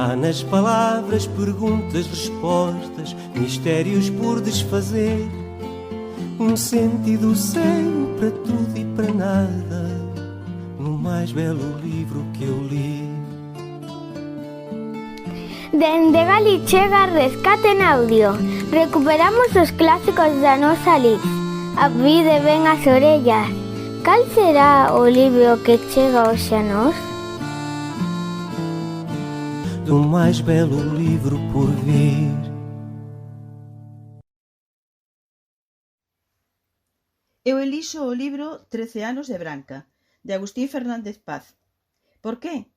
Há nas palavras perguntas, respostas, mistérios por desfazer. Um sentido sem para tudo e para nada, no mais belo livro que eu li. Dende Galichega Rescate en Audio recuperamos os clásicos da nosa Liz. Avide ben as orellas. Cal será o libro que chega hoxe a nós? Do mais belo livro por vir. Eu elixo o libro 13 anos de Branca, de Agustín Fernández Paz. Por qué?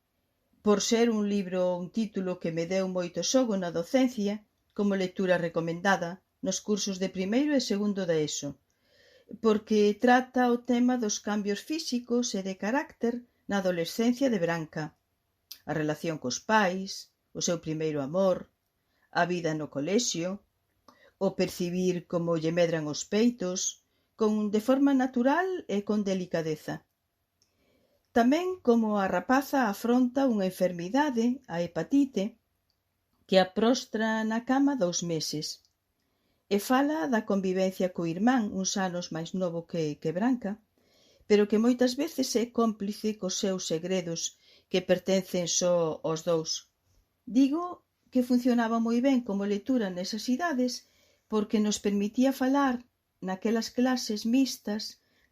Por ser un libro, un título que me deu moito xogo na docencia, como lectura recomendada nos cursos de primeiro e segundo da ESO, porque trata o tema dos cambios físicos e de carácter na adolescencia de Branca, a relación cos pais, o seu primeiro amor, a vida no colexio, o percibir como lle medran os peitos, de forma natural e con delicadeza. Tamén como a rapaza afronta unha enfermidade, a hepatite, que a prostra na cama 2 meses, e fala da convivencia co irmán, uns anos máis novo que Branca, pero que moitas veces é cómplice cos seus segredos que pertencen só aos dous. Digo que funcionaba moi ben como lectura nesas idades porque nos permitía falar naquelas clases mixtas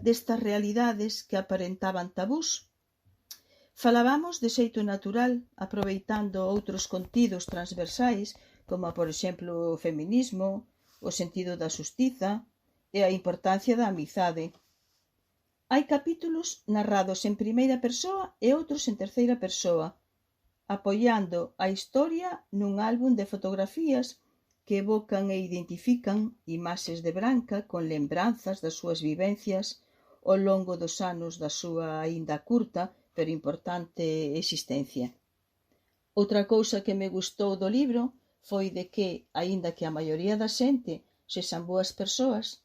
destas realidades que aparentaban tabús. Falábamos de xeito natural, aproveitando outros contidos transversais, como, por exemplo, o feminismo, o sentido da xustiza e a importancia da amizade. Hai capítulos narrados en primeira persoa e outros en terceira persoa, apoiando a historia nun álbum de fotografías que evocan e identifican imaxes de Branca con lembranzas das súas vivencias ao longo dos anos da súa aínda curta pero importante existencia. Outra cousa que me gustou do libro foi de que, aínda que a maioría da xente sexan boas persoas,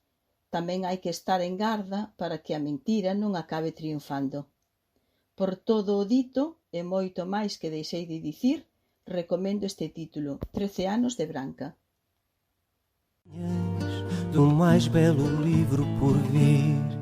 tamén hai que estar en garda para que a mentira non acabe triunfando. Por todo o dito e moito máis que deixei de dicir, recomendo este título, 13 anos de Branca. Do mais belo livro por vir.